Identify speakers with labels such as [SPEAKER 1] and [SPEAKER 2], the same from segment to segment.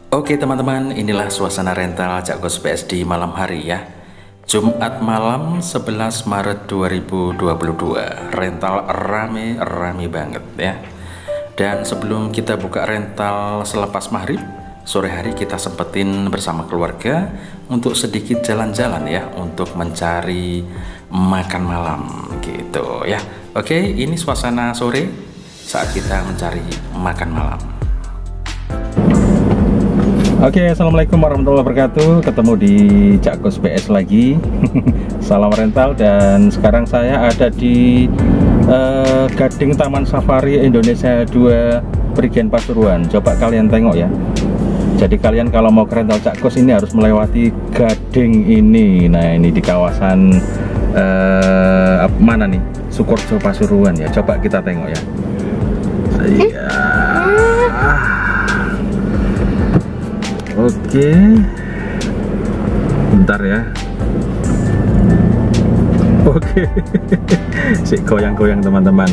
[SPEAKER 1] Oke teman-teman, inilah suasana rental Cak Kos PS di malam hari ya. Jumat malam 11 Maret 2022. Rental rame banget ya. Dan sebelum kita buka rental selepas maghrib, sore hari kita sempetin bersama keluarga untuk sedikit jalan-jalan ya, untuk mencari makan malam gitu ya. Oke, ini suasana sore saat kita mencari makan malam. Oke, assalamualaikum warahmatullahi wabarakatuh. Ketemu di Cak Kos PS lagi. Salam rental. Dan sekarang saya ada di Gading Taman Safari Indonesia 2 Prigen Pasuruan. Coba kalian tengok ya. Jadi kalian kalau mau ke rental Cak Kos ini harus melewati Gading ini. Nah, ini di kawasan mana nih? Sukorejo Pasuruan ya. Coba kita tengok ya. Iya. Oke, bentar ya. Oke, sik goyang-goyang teman-teman.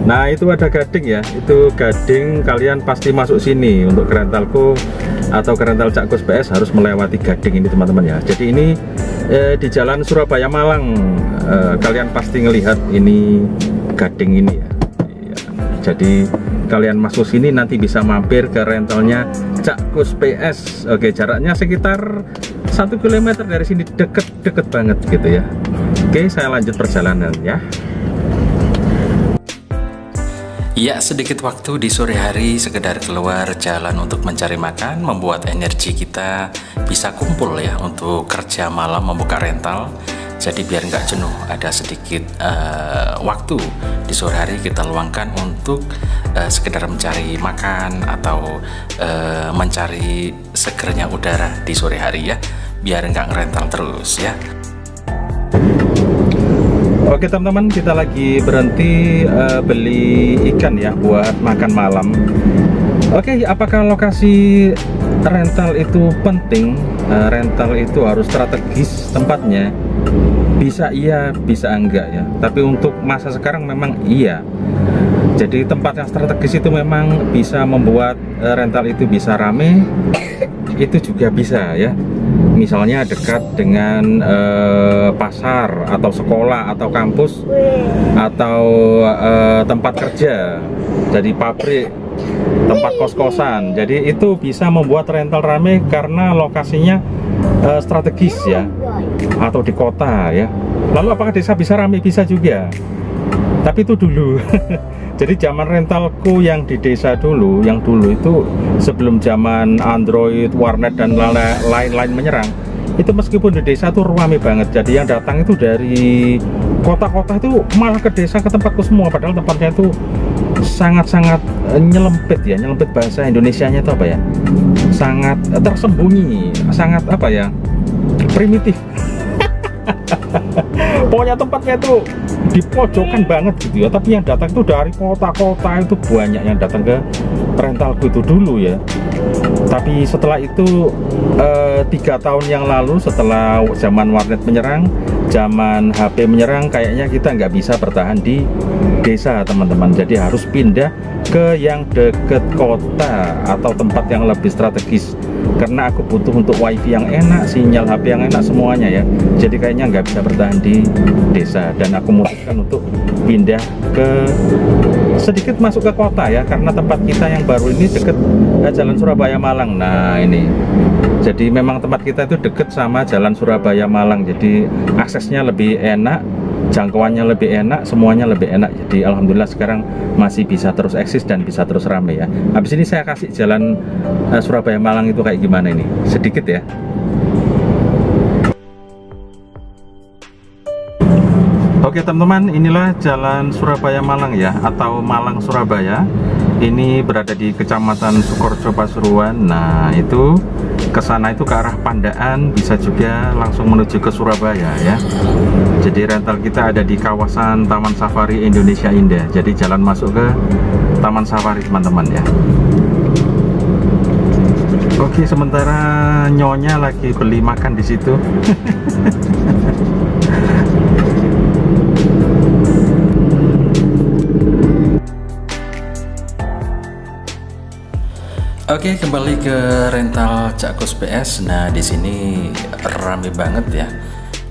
[SPEAKER 1] Nah, itu ada Gading ya. Itu Gading, kalian pasti masuk sini untuk ke rentalku atau ke rental Cak Kos PS harus melewati Gading ini teman-teman ya. Jadi ini di Jalan Surabaya Malang. Kalian pasti ngelihat ini Gading ini ya. Jadi kalian masuk sini nanti bisa mampir ke rentalnya Cak Kos PS. Oke, jaraknya sekitar 1 km dari sini, deket banget gitu ya. Oke, saya lanjut perjalanan ya. Ya, sedikit waktu di sore hari sekedar keluar jalan untuk mencari makan membuat energi kita bisa kumpul ya untuk kerja malam membuka rental. Jadi biar nggak jenuh, ada sedikit waktu di sore hari kita luangkan untuk sekedar mencari makan atau mencari segernya udara di sore hari ya, biar nggak ngerental terus ya. Oke teman-teman, kita lagi berhenti beli ikan ya buat makan malam. Oke, apakah lokasi rental itu penting? Rental itu harus strategis tempatnya. Bisa iya, bisa enggak ya. Tapi untuk masa sekarang memang iya. Jadi tempat yang strategis itu memang bisa membuat rental itu bisa rame. Itu juga bisa ya. Misalnya dekat dengan pasar atau sekolah atau kampus atau tempat kerja. Jadi pabrik, tempat kos-kosan. Jadi itu bisa membuat rental rame karena lokasinya strategis ya, atau di kota ya. Lalu apakah desa bisa rame? Bisa juga, tapi itu dulu. Jadi zaman rentalku yang di desa dulu, yang dulu itu sebelum zaman Android, warnet dan lain-lain menyerang, itu meskipun di desa tuh rame banget. Jadi yang datang itu dari kota-kota itu malah ke desa, ke tempatku semua, padahal tempatnya itu sangat-sangat nyelempit ya. Nyelempit bahasa Indonesianya itu apa ya, sangat tersembunyi, sangat apa ya, primitif. Pokoknya tempatnya itu di pojokan banget gitu ya, tapi yang datang itu dari kota-kota itu banyak yang datang ke rentalku itu dulu ya. Tapi setelah itu 3 tahun yang lalu, setelah zaman warnet menyerang, zaman HP menyerang, kayaknya kita nggak bisa bertahan di desa teman-teman. Jadi harus pindah ke yang deket kota atau tempat yang lebih strategis, karena aku butuh untuk wifi yang enak, sinyal HP yang enak, semuanya ya. Jadi kayaknya nggak bisa bertahan di desa, dan aku memutuskan untuk pindah ke sedikit masuk ke kota ya, karena tempat kita yang baru ini deket Jalan Surabaya Malang. Nah ini, jadi memang tempat kita itu deket sama Jalan Surabaya Malang, jadi aksesnya lebih enak, jangkauannya lebih enak, semuanya lebih enak. Jadi alhamdulillah sekarang masih bisa terus eksis dan bisa terus rame ya. Habis ini saya kasih jalan Surabaya Malang itu kayak gimana ini, sedikit ya. Oke teman-teman, inilah jalan Surabaya Malang ya, atau Malang Surabaya. Ini berada di Kecamatan Sukorejo Pasuruan. Nah itu ke sana itu ke arah Pandaan, bisa juga langsung menuju ke Surabaya ya. Jadi rental kita ada di kawasan Taman Safari Indonesia Indah. Jadi jalan masuk ke Taman Safari teman-teman ya. Oke, sementara nyonya lagi beli makan di situ.
[SPEAKER 2] Oke, kembali ke rental Cakkus PS. Nah, di sini rame banget ya.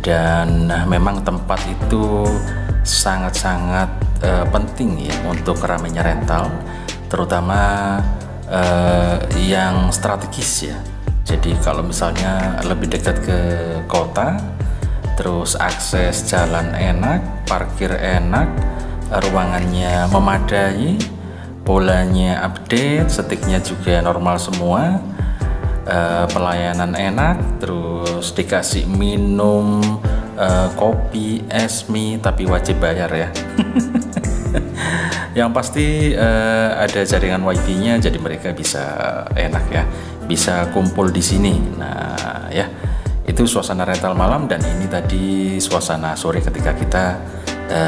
[SPEAKER 2] Dan memang tempat itu sangat-sangat penting ya untuk ramainya rental, terutama yang strategis ya. Jadi kalau misalnya lebih dekat ke kota, terus akses jalan enak, parkir enak, ruangannya memadai, polanya update, setiknya juga normal semua, pelayanan enak, terus dikasih minum, kopi, es mie, tapi wajib bayar ya. Yang pasti ada jaringan wifi nya, jadi mereka bisa enak ya, bisa kumpul di sini. Nah ya, itu suasana rental malam, dan ini tadi suasana sore ketika kita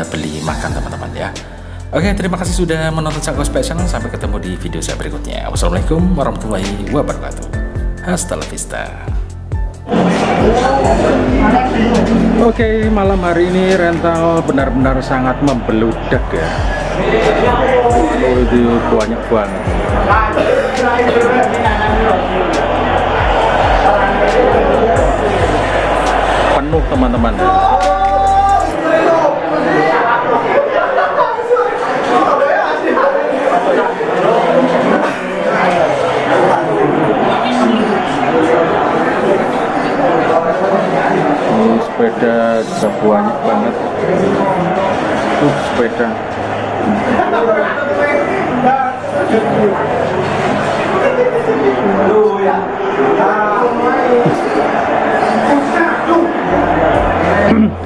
[SPEAKER 2] beli makan teman-teman ya. Oke, terima kasih sudah menonton Cakkus PS Channel. Sampai ketemu di video saya berikutnya. Wassalamualaikum warahmatullahi wabarakatuh. Hasta la vista.
[SPEAKER 1] Oke, malam hari ini rental benar-benar sangat membeludak ya. Oh, itu banyak banget. Penuh teman-teman. Sepeda juga banyak banget. Sepeda.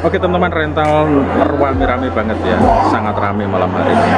[SPEAKER 1] Oke teman-teman, rental rame banget ya, sangat rame malam hari ini.